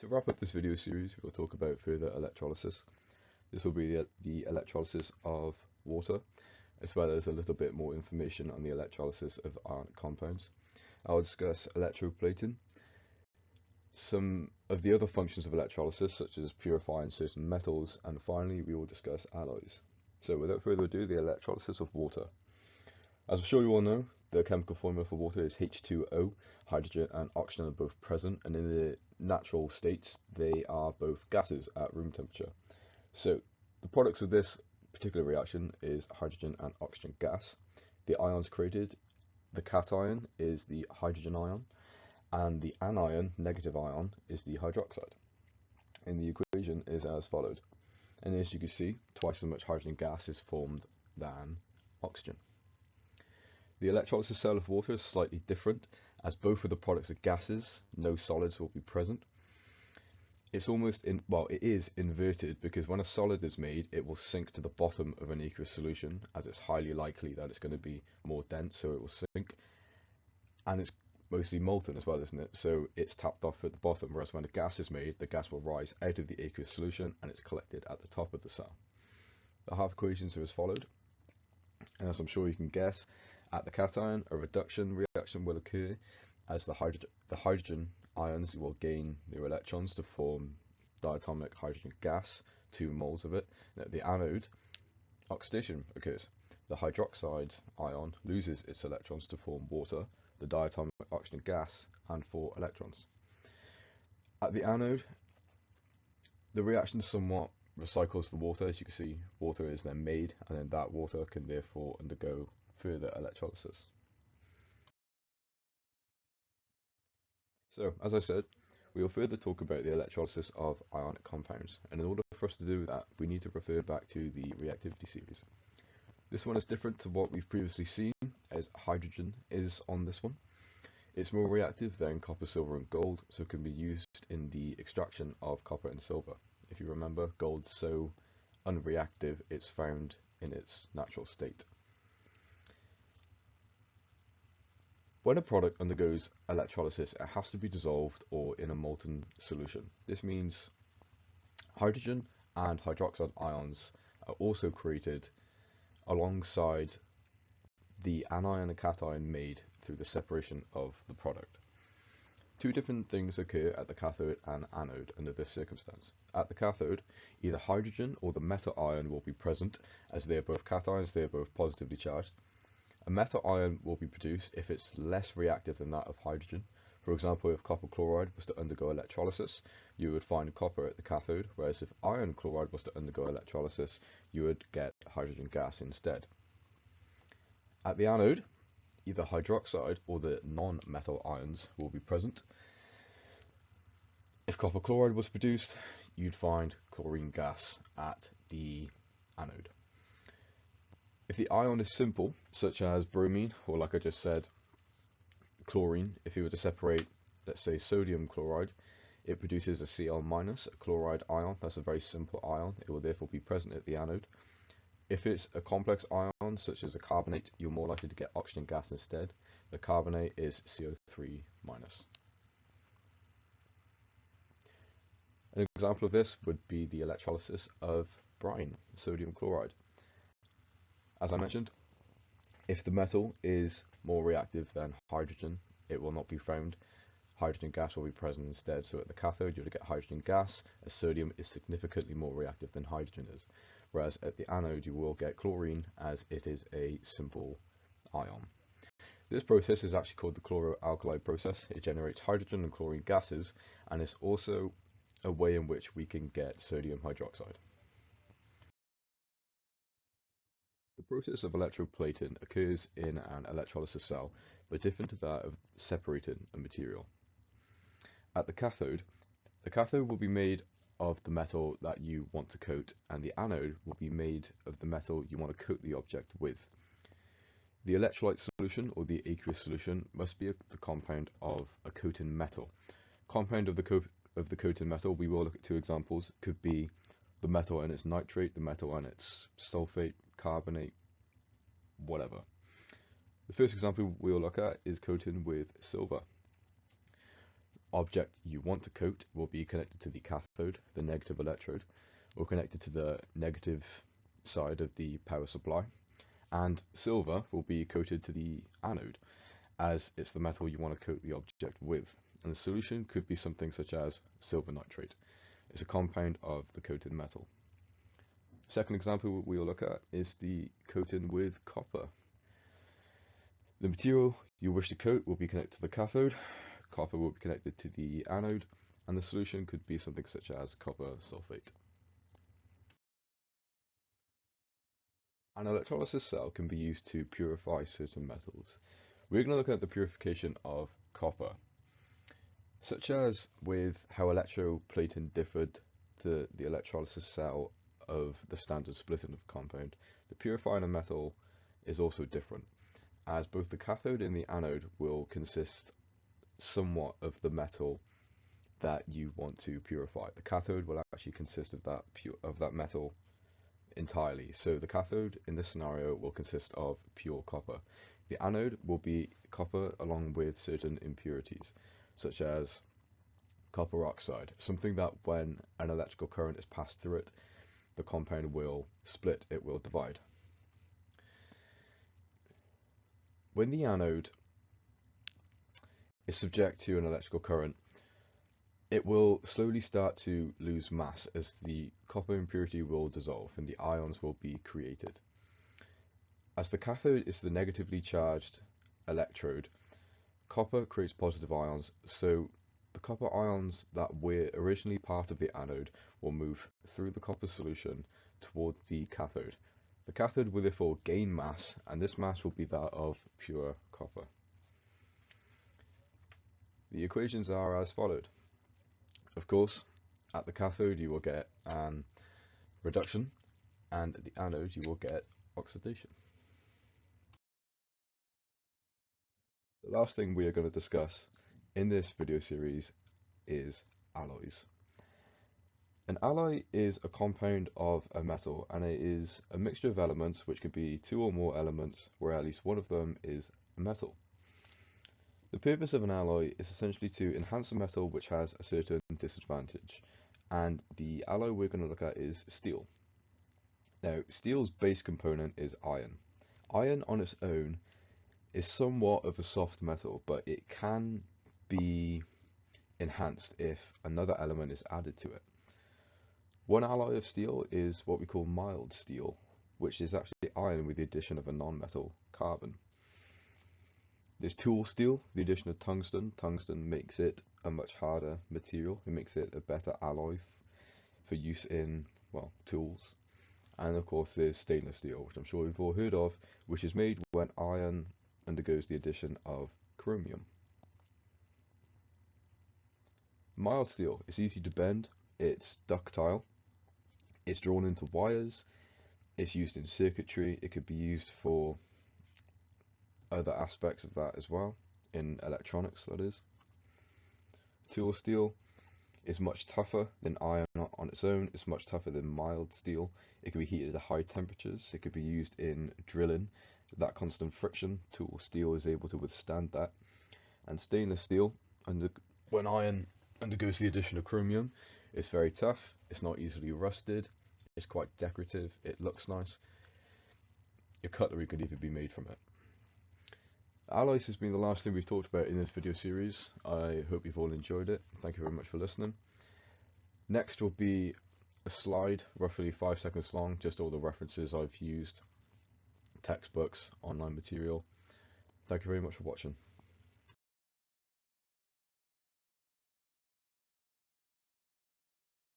To wrap up this video series, we'll talk about further electrolysis. This will be the electrolysis of water, as well as a little bit more information on the electrolysis of ionic compounds. I'll discuss electroplating, some of the other functions of electrolysis, such as purifying certain metals, and finally we will discuss alloys. So without further ado, the electrolysis of water. As I'm sure you all know, the chemical formula for water is H2O. Hydrogen and oxygen are both present, and in the natural states they are both gases at room temperature. So the products of this particular reaction is hydrogen and oxygen gas. The ions created, the cation is the hydrogen ion, and the anion, negative ion, is the hydroxide. And the equation is as followed. And as you can see, twice as much hydrogen gas is formed than oxygen. The electrolysis cell of water is slightly different, as both of the products are gases, no solids will be present. It's it is inverted, because when a solid is made, it will sink to the bottom of an aqueous solution, as it's highly likely that it's going to be more dense, so it will sink. And it's mostly molten as well, isn't it? So it's tapped off at the bottom, whereas when a gas is made, the gas will rise out of the aqueous solution and it's collected at the top of the cell. The half equations are as followed, and as I'm sure you can guess, at the cation, a reduction reaction will occur, as the hydrogen ions will gain their electrons to form diatomic hydrogen gas, 2 moles of it. And at the anode, oxidation occurs. The hydroxide ion loses its electrons to form water, the diatomic oxygen gas, and 4 electrons. At the anode, the reaction somewhat recycles the water. As you can see, water is then made, and then that water can therefore undergo further electrolysis. So, as I said, we will further talk about the electrolysis of ionic compounds, and in order for us to do that, we need to refer back to the reactivity series. This one is different to what we've previously seen, as hydrogen is on this one. It's more reactive than copper, silver, and gold, so it can be used in the extraction of copper and silver. If you remember, gold's so unreactive, it's found in its natural state. When a product undergoes electrolysis, it has to be dissolved or in a molten solution. This means hydrogen and hydroxide ions are also created alongside the anion and cation made through the separation of the product. Two different things occur at the cathode and anode under this circumstance. At the cathode, either hydrogen or the metal ion will be present, as they are both cations, they are both positively charged. A metal ion will be produced if it's less reactive than that of hydrogen. For example, if copper chloride was to undergo electrolysis, you would find copper at the cathode, whereas if iron chloride was to undergo electrolysis, you would get hydrogen gas instead. At the anode, either hydroxide or the non-metal ions will be present. If copper chloride was produced, you'd find chlorine gas at the anode. If the ion is simple, such as bromine, or like I just said, chlorine, if you were to separate, let's say, sodium chloride, it produces a Cl-, a chloride ion. That's a very simple ion. It will therefore be present at the anode. If it's a complex ion, such as a carbonate, you're more likely to get oxygen gas instead. The carbonate is CO3-. An example of this would be the electrolysis of brine, sodium chloride. As I mentioned, if the metal is more reactive than hydrogen, it will not be found. Hydrogen gas will be present instead. So at the cathode, you'll get hydrogen gas, as sodium is significantly more reactive than hydrogen is. Whereas at the anode, you will get chlorine, as it is a simple ion. This process is actually called the chloroalkali process. It generates hydrogen and chlorine gases, and it's also a way in which we can get sodium hydroxide. The process of electroplating occurs in an electrolysis cell, but different to that of separating a material. At the cathode will be made of the metal that you want to coat, and the anode will be made of the metal you want to coat the object with. The electrolyte solution, or the aqueous solution, must be the compound of a coating metal. Compound of the coating metal, we will look at 2 examples, could be the metal and its nitrate, the metal and its sulfate, carbonate, whatever. The first example we'll look at is coating with silver. object you want to coat will be connected to the cathode, the negative electrode, or connected to the negative side of the power supply, and silver will be coated to the anode, as it's the metal you want to coat the object with. And the solution could be something such as silver nitrate. It's a compound of the coated metal. Second example we'll look at is the coating with copper. The material you wish to coat will be connected to the cathode, copper will be connected to the anode, and the solution could be something such as copper sulfate. An electrolysis cell can be used to purify certain metals. We're going to look at the purification of copper, such as with how electroplating differed to the electrolysis cell of the standard splitting of compound. The purifying a metal is also different, as both the cathode and the anode will consist somewhat of the metal that you want to purify. The cathode will actually consist of that metal entirely. So the cathode in this scenario will consist of pure copper. The anode will be copper along with certain impurities, such as copper oxide, something that when an electrical current is passed through it, the compound will split, it will divide. When the anode is subject to an electrical current, it will slowly start to lose mass as the copper impurity will dissolve and the ions will be created. As the cathode is the negatively charged electrode, copper creates positive ions, so the copper ions that were originally part of the anode will move through the copper solution toward the cathode. The cathode will therefore gain mass, and this mass will be that of pure copper. The equations are as followed. Of course, at the cathode you will get an reduction, and at the anode you will get oxidation. The last thing we are going to discuss in this video series is alloys. An alloy is a compound of a metal, and it is a mixture of elements which can be two or more elements where at least one of them is a metal. The purpose of an alloy is essentially to enhance a metal which has a certain disadvantage, and the alloy we're going to look at is steel. Now, steel's base component is iron. Iron on its own is somewhat of a soft metal, but it can be enhanced if another element is added to it. One alloy of steel is what we call mild steel, which is actually iron with the addition of a non-metal carbon. There's tool steel, the addition of tungsten. Tungsten makes it a much harder material. It makes it a better alloy for use in, well, tools. And of course there's stainless steel, which I'm sure you've all heard of, which is made when iron undergoes the addition of chromium. Mild steel is easy to bend, it's ductile, it's drawn into wires, it's used in circuitry, it could be used for other aspects of that as well, in electronics that is. Tool steel is much tougher than iron on its own, it's much tougher than mild steel. It can be heated at high temperatures, it could be used in drilling. That constant friction, tool steel is able to withstand that. And stainless steel, when iron undergoes the addition of chromium, it's very tough, it's not easily rusted, it's quite decorative, it looks nice. Your cutlery could even be made from it. Alloys has been the last thing we've talked about in this video series. I hope you've all enjoyed it. Thank you very much for listening. Next will be a slide, roughly 5 seconds long, just all the references I've used, textbooks, online material. Thank you very much for watching.